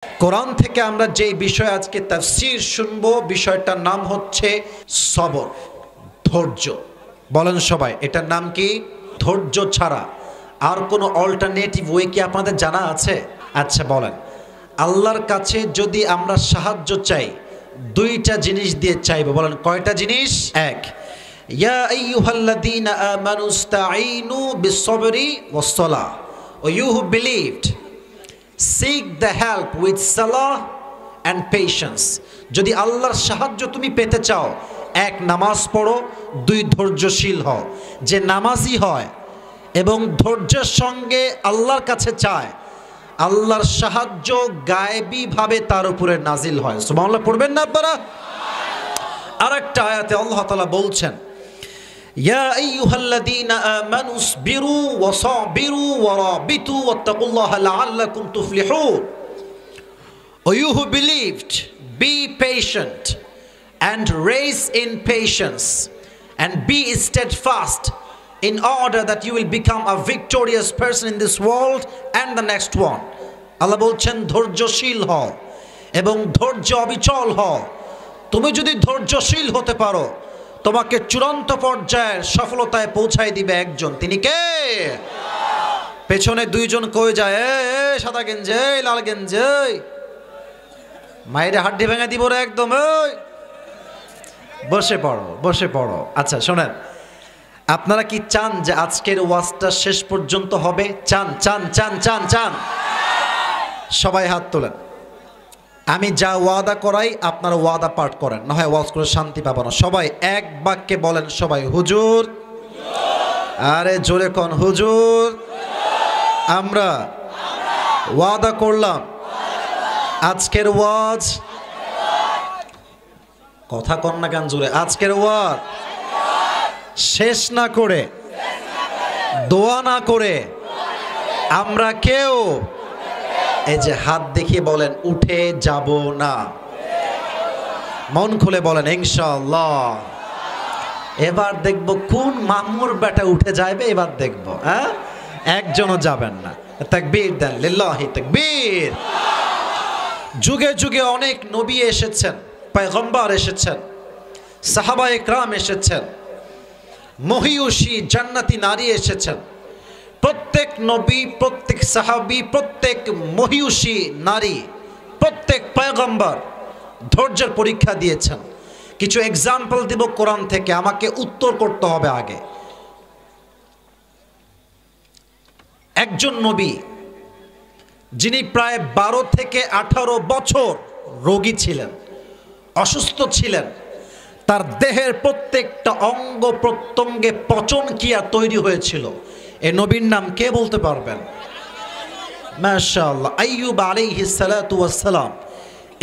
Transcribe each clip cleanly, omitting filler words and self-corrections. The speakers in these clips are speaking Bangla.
কোরআন থেকে আমরা যে বিষয় আজকে তাফসীর শুনবো, বিষয়টার নাম হচ্ছে সবর, ধৈর্য। বলেন সবাই, এটার নাম কি? ধৈর্য ছাড়া আর কোনো অল্টারনেটিভ ওয়ে কি আপনাদের জানা আছে? আচ্ছা বলেন, আল্লাহর কাছে যদি আমরা সাহায্য চাই দুইটা জিনিস দিয়ে চাইবো, বলেন কয়টা জিনিস? এক, ইয়া আইয়ুহাল্লাযীনা আমানু ইসতাঈনু বিস-সাবরি ওয়াস-সালাহ, O you who believed seek the help with salah and patience। যদি আল্লাহর সাহায্য তুমি পেতে চাও, এক, নামাজ পড়ো, দুই, ধৈর্যশীল হও। যে নামাজি হয় এবং ধৈর্যের সঙ্গে আল্লাহর কাছে চায়, আল্লাহর সাহায্য গায়েবী ভাবে তার উপরে নাজিল হয়। সুবহানাল্লাহ পড়বেন না আপনারা? আরেকটা আয়াতে আল্লাহ তাআলা বলছেন, ইয়া আইয়ুহাল্লাযীনা আমানু ইসবিরু ওয়া সাবিরু ওয়া রাবিতু ওয়াত্তাকুল্লাহা লাআল্লাকুম তুফলিহুন। O you who believed, be patient and raise in patience and be steadfast in order that you will become a victorious person in this world and the next one। আল্লাহ বলছেন ধৈর্যশীল হও এবং ধৈর্য অবিচল হও। তুমি যদি ধৈর্যশীল হতে পারো, তোমাকে চূড়ান্ত পর্যায়ের সফলতায় পৌঁছায় দিবে একজন, তিনি কে? পেছনে দুইজন কই যায়, এ সাদা গেঞ্জি, লাল গেঞ্জি, মায়ের হাড্ডি ভেঙে দিব রে একদম, বসে পড়ো বসে পড়ো। আচ্ছা শোনেন, আপনারা কি চান যে আজকের ওয়াজটা শেষ পর্যন্ত হবে? চান চান চান চান চান? সবাই হাত তোলেন। আমি যা ওয়াদা করাই আপনারা ওয়াদা পাঠ করেন, না হয় ওয়াজ করে শান্তি পাবো না। সবাই এক বাক্যে বলেন, সবাই হুজুর। আরে জোরে কোন হুজুর। আমরা ওয়াদা করলাম আজকের ওয়াজ, কথা কন না কেন জোরে, আজকের ওয়াজ শেষ না করে, দোয়া না করে আমরা কেউ, এই যে হাত দেখিয়ে বলেন, উঠে যাব না। মন খুলে বলেন ইনশাআল্লাহ। এবার দেখব কোন মামুর বেটা উঠে যাবে, এবার দেখব। হ্যাঁ, একজনও যাবেন না। তাকবীর দেন, লিল্লাহি তাকবীর। যুগে যুগে অনেক নবী এসেছেন, পয়গম্বর এসেছেন, সাহাবায়ে কেরাম এসেছেন, মহিয়সী জান্নাতি নারী এসেছেন। প্রত্যেক নবী, প্রত্যেক সাহাবী, প্রত্যেক মহিয়সী নারী, প্রত্যেক পয়গম্বর ধৈর্যের পরীক্ষা দিয়েছেন। কিছু এক্সাম্পল দিব কোরআন থেকে, আমাকে উত্তর করতে হবে আগে। একজন নবী যিনি প্রায় 12 থেকে 18 বছর রোগী ছিলেন, অসুস্থ ছিলেন, তার দেহের প্রত্যেকটা অঙ্গ প্রত্যঙ্গে পচন ক্রিয়া তৈরি হয়েছিল। এই নবীর নাম কে বলতে পারবেন? মাশাআল্লাহ, আইয়ুব আলাইহিস সালাতু ওয়াস সালাম।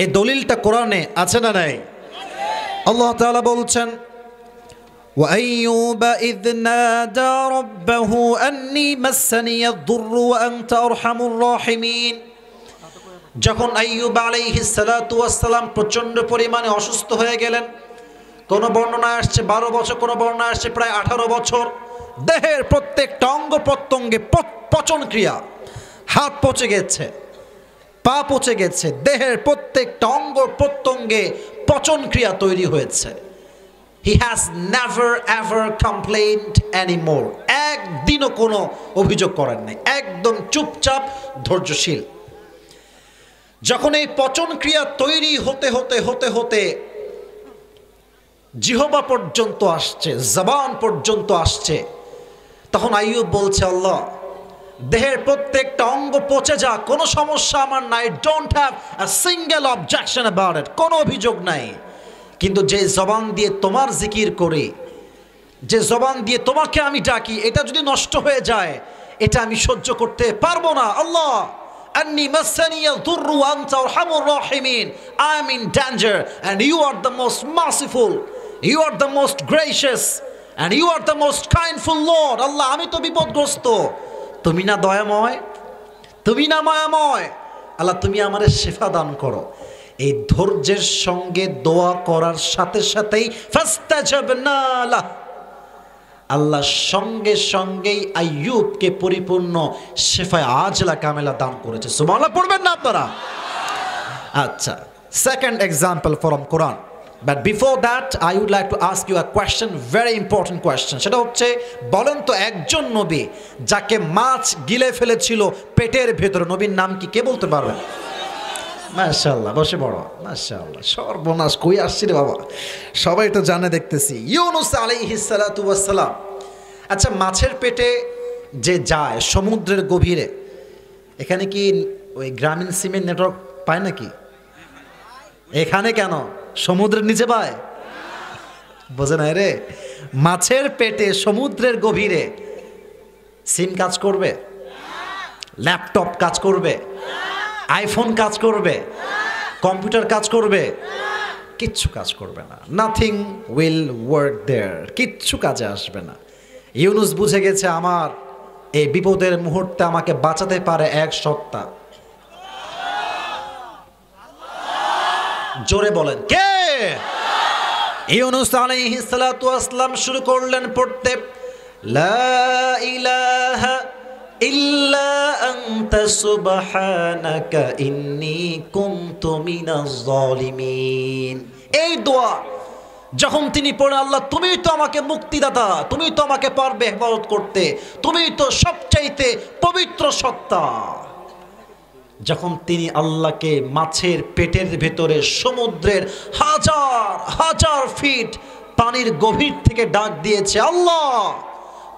এই দলিলটা কোরআনে আছে না নাই? আল্লাহ তাআলা বলছেন, ওয়া আইয়ুবা ইয নাদা রাব্বাহু আন্নী মাসসানিয়াদ-দুররু ওয়া আনতা আরহামুর রাহিমিন। যখন আইয়ুব আলাইহিস সালাতু ওয়াস সালাম প্রচন্ড পরিমাণে অসুস্থ হয়ে গেলেন, কোন বর্ণনায় আসছে 12 বছর, কোন বর্ণনায় আসছে প্রায় 18 বছর, দেহের প্রত্যেকটা অঙ্গ প্রত্যঙ্গে পচন ক্রিয়া, হাত পচে গেছে, পা পচে গেছে, দেহের প্রত্যেকটা অঙ্গ প্রত্যঙ্গে পচন ক্রিয়া তৈরি হয়েছে। He has never ever complained anymore. একদিনও কোনো অভিযোগ করেন নাই, একদম চুপচাপ ধৈর্যশীল। যখন এই পচন ক্রিয়া তৈরি হতে হতে হতে হতে জিহবা পর্যন্ত আসছে, জবান পর্যন্ত আসছে, তখন আইয়ুব বলছে, আল্লাহ দেহের প্রত্যেকটা অঙ্গ পচে যা, কোনো সমস্যা আমার নাই, don't have a single objection about it, কোনো অভিযোগ নাই। কিন্তু যে জবান দিয়ে তোমার জিকির করি, যে জবান দিয়ে তোমাকে আমি ডাকি, এটা যদি নষ্ট হয়ে যায়, এটা আমি সহ্য করতে পারবো না। আল্লাহ আন্নী মাসসানিয়াদ-দুররু ওয়া আনতা আরহামুর রাহিমিন, I am in danger and you are the most merciful, you are the most gracious and you are the most kindful Lord। Allah আমি তো বিপদগ্রস্ত, তুমি না দয়াময়, তুমি না মায়াময়, আল্লাহ তুমি আমারে শিফা দান করো। এই ধৈর্যের সঙ্গে দোয়া করার সাথে সাথেই ফাস্তাজাবনা লাহ, আল্লাহ সঙ্গে সঙ্গেই আইয়ুবকে পরিপূর্ণ শিফায়ে আজলা কামেলা দান করেছে। সুবহানাল্লাহ পড়বেন না আপনারা? আচ্ছা, second example from Quran. But before that, I would like to ask you a question, very important question. সেটা হচ্ছে, বলেন তো একজন নবী যাকে মাছ গিলে ফেলেছিল পেটের ভেতরে, নবীর নাম কি, কে বলতে পারবেন? মাশাআল্লাহ, বসে পড়ো। মাশাআল্লাহ, সর্বনাশ, কই আসছি রে বাবা, সবাই তো জানে দেখতেছি। ইউনুস আলাইহিস সালাতু ওয়াস সালাম। আচ্ছা, মাছের পেটে যে যায় সমুদ্রের গভীরে, এখানে কি ওই গ্রামীণ সিমের নেটওয়ার্ক পায় নাকি? এখানে কেন, সমুদ্রের নিচে পায়? বোঝে না রে। মাছের পেটে সমুদ্রের গভীরে সিম কাজ করবে? ল্যাপটপ কাজ করবে? আইফোন কাজ করবে? কম্পিউটার কাজ করবে? কিচ্ছু কাজ করবে না। নাথিং উইল ওয়ার্ক দেয়ার, কিচ্ছু কাজে আসবে না। ইউনুস বুঝে গেছে আমার এই বিপদের মুহূর্তে আমাকে বাঁচাতে পারে এক সত্তা। জোরে বলেন, কে? ইউনুস আলাইহিস সালাতু ওয়াস সালাম শুরু করলেন পড়তে, লা ইলাহা ইল্লা আনতা সুবহানাকা ইন্নী কুনতু মিনাজ জালিমিন। এই দোয়া যখন তিনি পড়ে, আল্লাহ তুমি তো আমাকে মুক্তিদাতা, তুমি তো আমাকে পারবে হেফাজত করতে, তুমি তো সবচাইতে পবিত্র সত্তা। যখন তিনি আল্লাহকে মাছের পেটের ভেতরে সমুদ্রের হাজার হাজার ফিট পানির গভীর থেকে ডাক দিয়েছে, আল্লাহ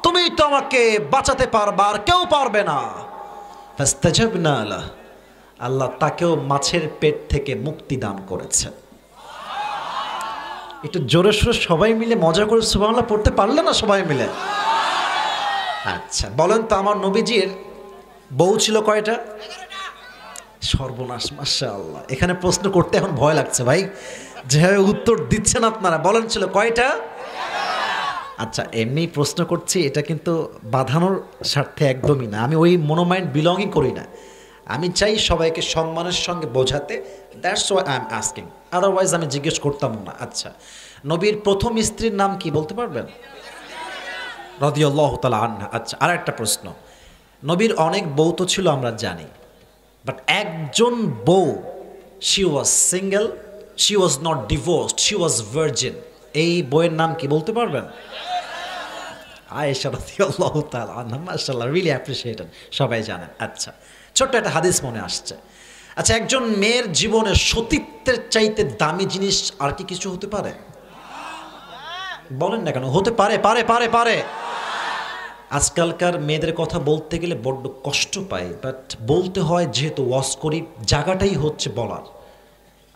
তুমি তো আমাকে বাঁচাতে পারবা, আর কেউ পারবে না। ফাস্তাজাবনা লাহ, আল্লাহ তাকেও মাছের পেট থেকে মুক্তি দান করেছেন। একটু জোরে সোরে সবাই মিলে মজা করে সুবহানাল্লাহ পড়তে পারলে না সবাই মিলে? আচ্ছা, বলেন তো আমার নবীজির বউ ছিল কয়টা? সর্বনাশ, মাশাআল্লাহ। এখানে প্রশ্ন করতে এখন ভয় লাগছে ভাই, যেভাবে উত্তর দিচ্ছেন আপনারা। বলেন ছিল কয়টা? আচ্ছা, এমনি প্রশ্ন করছি, এটা কিন্তু বাঁধানোর স্বার্থে একদমই না। আমি ওই মনোমাইন্ড বিলংই করি না। আমি চাই সবাইকে সম্মানের সঙ্গে বোঝাতে, that's why I am asking, otherwise আমি জিজ্ঞেস করতাম না। আচ্ছা, নবীর প্রথম স্ত্রীর নাম কি বলতে পারবেন? রাদিয়াল্লাহু তাআলা আনহা। আচ্ছা, আর একটা প্রশ্ন, নবীর অনেক বউ তো ছিল আমরা জানি, বাট একজন বউ, she was single, she was not divorced, she was virgin, এই বইয়ের নাম কি বলতে পারবেন? আয়েশা রাদিয়াল্লাহু তাআলা আনহা। মাশাআল্লাহ, রিয়েলি অ্যাপ্রিশিয়েটেড, সবাই জানেন। আচ্ছা, ছোট্ট একটা হাদিস মনে আসছে। আচ্ছা, একজন মেয়ের জীবনে সতীত্বের চাইতে দামি জিনিস আর কি কিছু হতে পারে? বলেন না কেন, হতে পারে, পারে পারে পারে। আজকালকার মেয়েদের কথা বলতে গেলে বড্ড কষ্ট পাই, বাট বলতে হয় যেহেতু ওয়াজ করি, জায়গাটাই হচ্ছে বলার।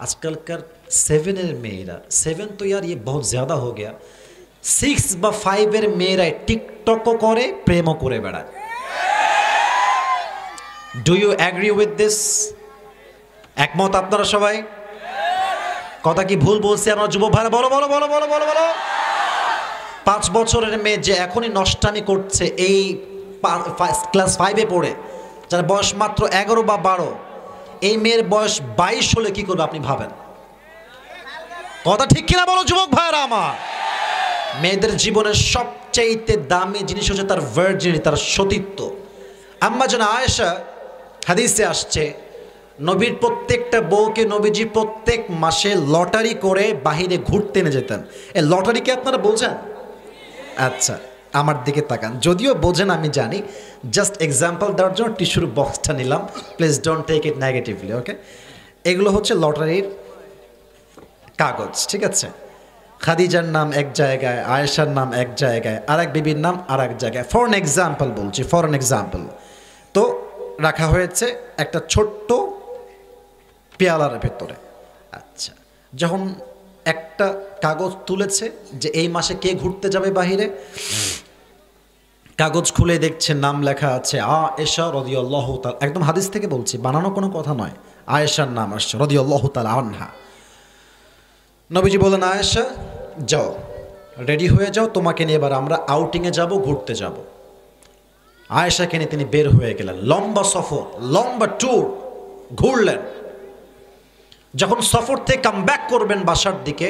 আজকালকার 7-এর মেয়েরা, 7 তো ইয়ার ये बहुत ज़्यादा हो गया, 6 বা 5-এর মেয়েরা টিকটকও করে, প্রেমও করে বেড়ায়। Do you agree with this? একমত আপনারা সবাই? কথা কি ভুল বলছি আমার যুবক ভাইরা? বলো বলো বলো বলো বলো বলো। 5 বছরের মেয়ে যে এখনই নষ্টামি করছে, এই ক্লাস 5-এ পড়ে, যার বয়স মাত্র 11 বা 12, এই মেয়ের বয়স 22 হলে কি করবে আপনি ভাবেন? কথা ঠিক কিনা বলো যুবক ভাইরা আমার? মেয়েদের জীবনের সবচাইতে দামি জিনিস হচ্ছে তার ভার্জিনিটি, তার সতীত্ব। আম্মা জান আয়েশা, হাদিসে আসছে, নবীর প্রত্যেকটা বউকে নবীজি প্রত্যেক মাসে লটারি করে বাহিরে ঘুরতে নিয়ে যেতেন। এই লটারিকে আপনারা বোঝেন? আচ্ছা, আমার দিকে তাকান, যদিও বোঝেন আমি জানি, জাস্ট এক্সাম্পল দেওয়ার জন্য টিস্যুর বক্সটা নিলাম, please don't take it negatively, okay? এগুলো হচ্ছে লটারির কাগজ, ঠিক আছে? খাদিজার নাম এক জায়গায়, আয়েশার নাম এক জায়গায়, আর এক বিবির নাম আর এক জায়গায়। ফর অ্যান এক্সাম্পল বলছি, ফর অ্যান এক্সাম্পল। তো রাখা হয়েছে একটা ছোট্ট পেয়ালার ভেতরে। আচ্ছা, যখন একটা কাগজ তুলেছে যে এই মাসে কে ঘুরতে যাবে বাহিরে, কাগজ খুলে দেখছে নাম লেখা আছে আয়েশা রাদিয়াল্লাহু তাআলা, একদম হাদিস থেকে বলছি, বানানো কোনো কথা নয়, আয়েশার নাম আসছে রাদিয়াল্লাহু তাআলা আনহা। নবীজি বলেন, আয়েশা যাও, রেডি হয়ে যাও, তোমাকে নিয়ে এবার আমরা আউটিংয়ে যাব, ঘুরতে যাব। আয়েশাকে নিয়ে তিনি বের হয়ে গেলেন, লম্বা সফর, লম্বা ট্যুর, ঘুরলেন। যখন সফর থেকে কাম ব্যাক করবেন বাসার দিকে,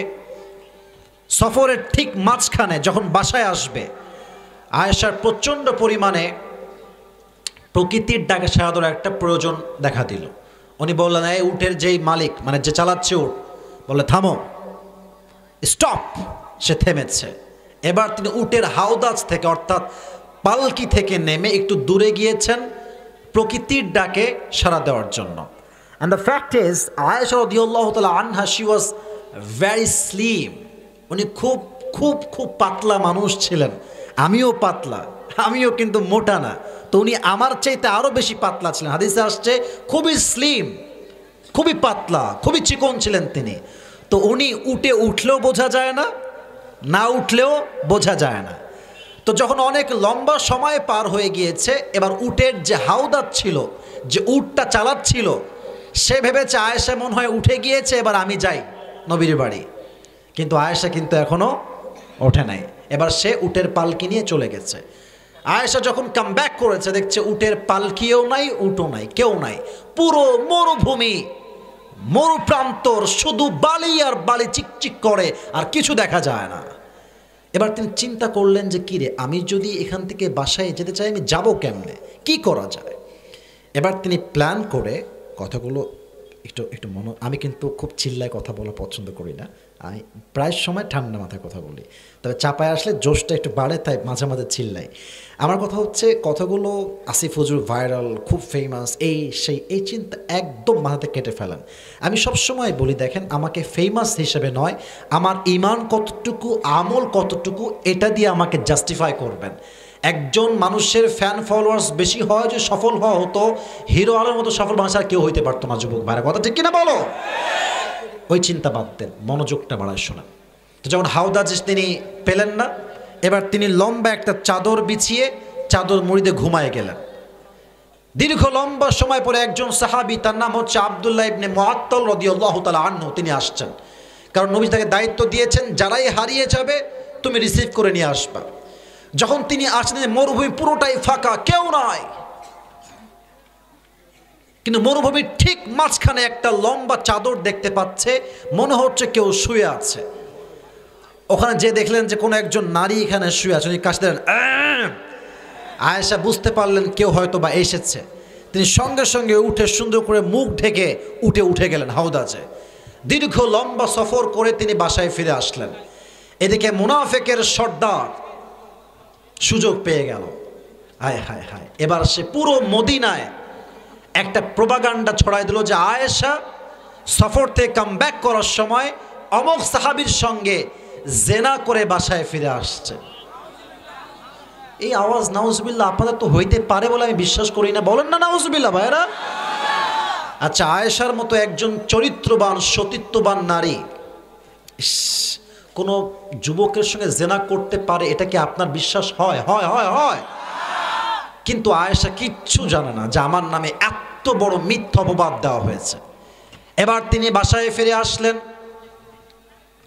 সফরের ঠিক মাঝখানে যখন বাসায় আসবে, আয়েশার প্রচণ্ড পরিমাণে প্রকৃতির ডাকে সাড়া দেওয়ার একটা প্রয়োজন দেখা দিল। উনি বললেন, এই উটের যেই মালিক মানে যে চালাচ্ছে উট, বলে থামো, স্টপ। সে থেমেছে। এবার তিনি উটের হাওদাজ থেকে অর্থাৎ পালকি থেকে নেমে একটু দূরে গিয়েছেন প্রকৃতির ডাকে সাড়া দেওয়ার জন্য। And the fact is, Ayesha রাদিয়াল্লাহু তাআলা আনহা, she was very slim. উনি খুব খুব খুব পাতলা মানুষ ছিলেন। আমিও পাতলা, আমিও কিন্তু মোটা না। তো উনি আমার চাইতে আরো বেশি পাতলা ছিলেন। হাদিসে আসছে খুবই স্লিম, খুবই পাতলা, খুবই চিকন ছিলেন তিনি। তো উনি উঠে উঠলেও বোঝা যায় না, না উঠলেও বোঝা যায় না। তো যখন অনেক লম্বা সময় পার হয়ে গিয়েছে, এবার উটের যে হাওদাত ছিল, যে উটটা চালাচ্ছিল, সে ভেবেছে আয়েশা মনে হয় উঠে গিয়েছে, এবার আমি যাই নবীর বাড়ি। কিন্তু আয়েশা কিন্তু এখনো ওঠে নাই। এবার সে উটের পালকি নিয়ে চলে গেছে। আয়েশা যখন কাম ব্যাক করেছে, দেখছে উটের পালকিও নাই, উটও নাই, কেউ নাই। পুরো মরুভূমি, মরুপ্রান্তর, শুধু বালি আর বালি চিকচিক করে, আর কিছু দেখা যায় না। এবার তিনি চিন্তা করলেন যে কিরে, আমি যদি এখান থেকে বাসায় যেতে চাই, আমি যাব কেমনে, কি করা যায়? এবার তিনি প্ল্যান করে, কথাগুলো একটু একটু আমি কিন্তু খুব চিল্লায় কথা বলা পছন্দ করি না, আমি প্রায় সময় ঠান্ডা মাথায় কথা বলি, তবে চাপায় আসলে জোশটা একটু বাড়ে, তাই মাঝে মাঝে চিল্লাই। আমার কথা হচ্ছে, কথাগুলো আসিফ হুজুর ভাইরাল, খুব ফেমাস, এই সেই, এই চিন্তা একদম মাথাতে কেটে ফেলেন। আমি সবসময় বলি, দেখেন, আমাকে ফেমাস হিসেবে নয়, আমার ইমান কতটুকু, আমল কতটুকু, এটা দিয়ে আমাকে জাস্টিফাই করবেন। একজন মানুষের ফ্যান ফলোয়ার্স বেশি হয় যে সফল হওয়া হতো, হিরো আলমের মতো সফল মানুষ আর কেউ হইতে পারতো না। যুবক ভাইরা, কথা ঠিক কিনা বলো? ওই চিন্তা বাদ দেন, মনোযোগটা বাড়ায় শোনেন। তো যখন হাওদাজ তিনি পেলেন না, এবার তিনি লম্বা একটা চাদর বিছিয়ে চাদর মুড়িতে ঘুমায় গেলেন। দীর্ঘ লম্বা সময় পরে একজন সাহাবী, তার নাম হচ্ছে আব্দুল্লাহ ইবনে মুআত্তাল রাদিয়াল্লাহু তাআলা আনহু, তিনি আসছেন। কারণ নবী তাকে দায়িত্ব দিয়েছেন, যারাই হারিয়ে যাবে তুমি রিসিভ করে নিয়ে আসবা। যখন তিনি আসলেন, মরুভূমি পুরোটাই ফাঁকা, কেউ নাই। কিন্তু মরুভূমির ঠিক মাঝখানে একটা লম্বা চাদর দেখতে পাচ্ছে, মনে হচ্ছে কেউ শুয়ে আছে। ওখানে যে দেখলেন যে কোনো একজন নারী এখানে শুয়ে আছে, উনি কাছে দিলেন। আয়েশা বুঝতে পারলেন কেউ হয়তো বা এসেছে। তিনি সঙ্গে সঙ্গে উঠে সুন্দর করে মুখ ঢেকে উঠে গেলেন হাওদাজে। দীর্ঘ লম্বা সফর করে তিনি বাসায় ফিরে আসলেন। এদিকে মুনাফিকের সর্দার সুযোগ পেয়ে গেল। হায় হায় হায়, এবার সে পুরো মদিনায় একটা প্রোপাগান্ডা ছড়াই দিল যে আয়েশা সফর থেকে কাম ব্যাক করার সময় অমুক সাহাবীর সঙ্গে জেনা করে বাসায় ফিরে আসছে। এই আওয়াজ নাউজুবিল্লাহ আপনাদের তো হইতে পারে বলে আমি বিশ্বাস করি না, বলেন না নাউজুবিল্লাহ ভাইরা? আচ্ছা, আয়েশার মতো একজন চরিত্রবান, সতীত্ববান নারী কোনো যুবকের সঙ্গে জেনা করতে পারে, এটা কি আপনার বিশ্বাস হয়? হয় হয় হয়। কিন্তু আয়েশা কিচ্ছু জানে না যে আমার নামে এত বড় মিথ্যা অপবাদ দেওয়া হয়েছে। এবার তিনি বাসায় ফিরে আসলেন।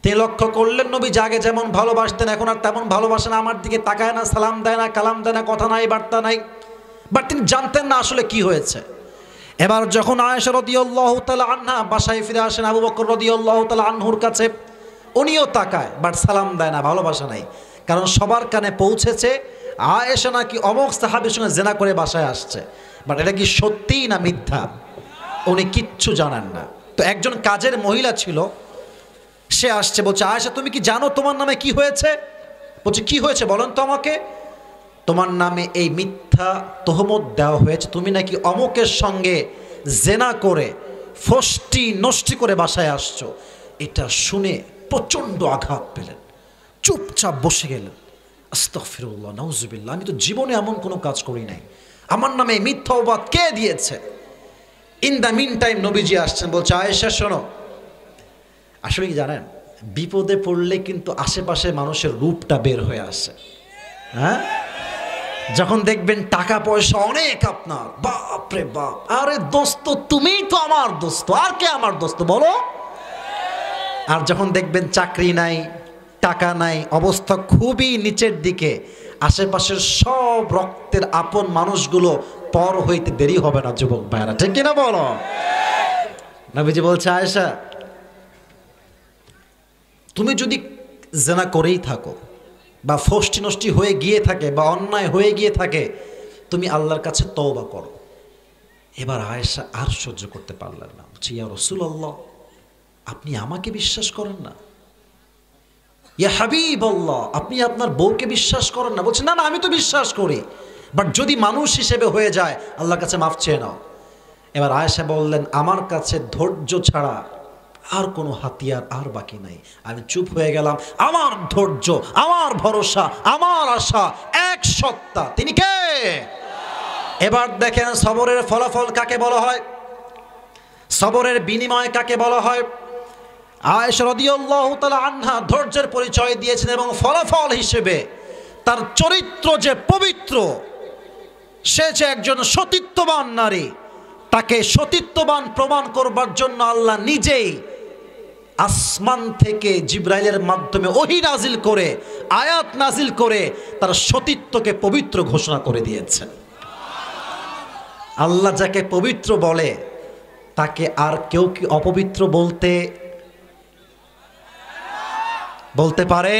তিনি লক্ষ্য করলেন নবী আগে যেমন ভালোবাসতেন এখন আর তেমন ভালোবাসেন, আমার দিকে তাকায় না, সালাম দেয় না, কালাম দেয় না, কথা নাই, বার্তা নাই। বাট তিনি জানতেন না আসলে কি হয়েছে। এবার যখন আয়েশা রাদিয়াল্লাহু তাআলা আনহা বাসায় ফিরে আসেন আবু বকর রাদিয়াল্লাহু তাআলা আনহুর কাছে, উনিও তাকায়, বাট সালাম দেয় না, ভালোবাসা নাই। কারণ সবার কানে পৌঁছেছে আয়েশা নাকি অমুক সাহাবীর সঙ্গে জেনা করে বাসায় আসছে। বাট এটা কি সত্যি না মিথ্যা, উনি কিচ্ছু জানেন না। তো একজন কাজের মহিলা ছিল, সে আসছে, বলছে আয়েশা তুমি কি জানো তোমার নামে কি হয়েছে? বলছে কি হয়েছে বলেন তো আমাকে। তোমার নামে এই মিথ্যা তহমত দেওয়া হয়েছে, তুমি নাকি অমুকের সঙ্গে জেনা করে ফষ্টি নষ্টি করে বাসায় আসছো। এটা শুনে প্রচণ্ড আঘাত পেলেন, চুপচাপ বসে গেলেন। আস্তাগফিরুল্লাহ, নাউজুবিল্লাহ, আমি তো জীবনে এমন কোনো কাজ করি নাই, আমার নামে মিথ্যা অপবাদ কে দিয়েছে? ইন দ্য মিন টাইম নবীজি আসছেন, বলছে আয়েশা শোনো, আসলে কি জানেন, বিপদে পড়লে কিন্তু আশেপাশে মানুষের রূপটা বের হয়ে আসে। হ্যাঁ, যখন দেখবেন টাকা পয়সা অনেক আপনার, বাপ রে বাপ, আরে দোস্ত তুমিই তো আমার দোস্ত, আর কে আমার দোস্ত বলো? আর যখন দেখবেন চাকরি নাই, টাকা নাই, অবস্থা খুবই নিচের দিকে, আশেপাশের সব রক্তের আপন মানুষগুলো পর হইতে দেরি হবে না যুবক ভাইরা, ঠিক কিনা বলো? নবীজি বলছে আয়েশা তুমি যদি জেনা করেই থাকো বা ফষ্টি নষ্টি হয়ে গিয়ে থাকে বা অন্যায় হয়ে গিয়ে থাকে, তুমি আল্লাহর কাছে তওবা করো। এবার আয়েশা আর সহ্য করতে পারলেন না, বলছি ইয়া রাসূলুল্লাহ, আপনি আমাকে বিশ্বাস করেন না? ইয়া হাবিবাল্লাহ, আপনি আপনার বউকে বিশ্বাস করেন না? বলছে না না, আমি তো বিশ্বাস করি, বাট যদি মানুষ হিসেবে হয়ে যায় আল্লাহর কাছে মাফ চেয়ে নাও। এবার আয়েশা বললেন, আমার কাছে ধৈর্য ছাড়া আর কোনো হাতিয়ার আর বাকি নাই। আমি চুপ হয়ে গেলাম। আমার ধৈর্য, আমার ভরসা, আমার আশা এক সত্তা, তিনি কে? এবার দেখেন সবরের ফলাফল কাকে বলা হয়, সবরের বিনিময় কাকে বলা হয়। আয়েশা রাদিয়াল্লাহু তাআলা আনহা ধৈর্যের পরিচয় দিয়েছেন এবং ফলাফল হিসেবে তার চরিত্র যে পবিত্র, সে যে একজন সতীত্ববান নারী, তাকে সতীত্ববান প্রমাণ করবার জন্য আল্লাহ নিজেই আসমান থেকে জিবরাইলের মাধ্যমে ওহী নাজিল করে, আয়াত নাজিল করে তার সতীত্বকে পবিত্র ঘোষণা করে দিয়েছেন। আল্লাহ যাকে পবিত্র বলে তাকে আর কেউ কি অপবিত্র বলতে পারে?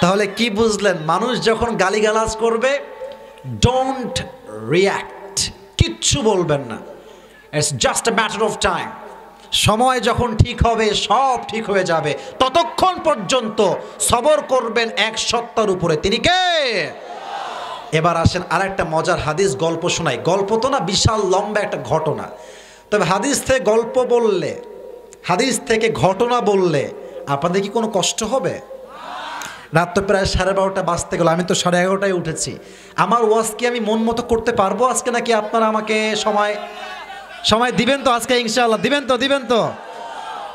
তাহলে কি বুঝলেন? মানুষ যখন গালিগালাজ করবে, ডোন্ট রিয়্যাক্ট, কিচ্ছু বলবেন না। It's just a matter of time. সময় যখন ঠিক হবে সব ঠিক হয়ে যাবে। ততক্ষণ পর্যন্ত সবর করবেন এক সত্তার উপরে, তিনি কে? এবার আসেন আরেকটা মজার হাদিস গল্প শোনাই। গল্প তো না, বিশাল লম্বা একটা ঘটনা। তবে হাদিস থেকে গল্প বললে, হাদিস থেকে ঘটনা বললে আপনাদের কি কোনো কষ্ট হবে? রাত তো প্রায় 12:30 বাজতে গেল, আমি তো 11:30টায় উঠেছি। আমার ওয়াজ কি আমি মন মতো করতে পারবো আজকে, নাকি আপনারা আমাকে সময় দিবেন তো আজকে? ইনশাআল্লাহ দিবেন তো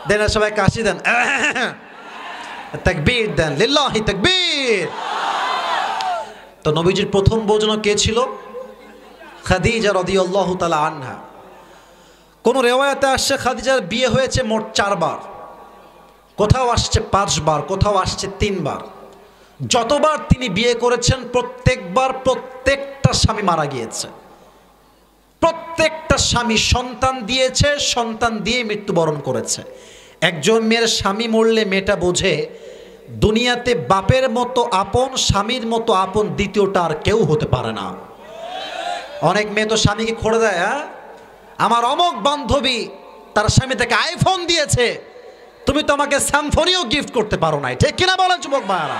দেন। সবাই কাশি দেন, তাকবীর দেন, লিল্লাহি তাকবীর। তো নবীজির প্রথম বউ যেন কে ছিল? খাদিজা রাদিয়াল্লাহু তাআলা আনহা। কোন রিওয়ায়াতে আসছে খাদিজার বিয়ে হয়েছে মোট 4 বার, কোথাও আসছে 5 বার, কোথাও আসছে 3 বার। যতবার তিনি বিয়ে করেছেন প্রত্যেকবার প্রত্যেকটা স্বামী মারা গিয়েছে, প্রত্যেকটা স্বামী সন্তান দিয়েছে, সন্তান দিয়ে মৃত্যুবরণ করেছে। একজন মেয়ের স্বামী মরলে মেয়েটা বোঝে দুনিয়াতে বাপের মতো আপন, স্বামীর মতো আপন দ্বিতীয়টা আর কেউ হতে পারে না। অনেক মেয়ে তো স্বামীকে খোড়ে দেয়, হ্যাঁ আমার অমুক বান্ধবী তার স্বামী তাকে আইফোন দিয়েছে, তুমি তো আমাকে স্যামফোনিও গিফট করতে পারো নাই, ঠিক কিনা বলেন যুবক ভাইরা?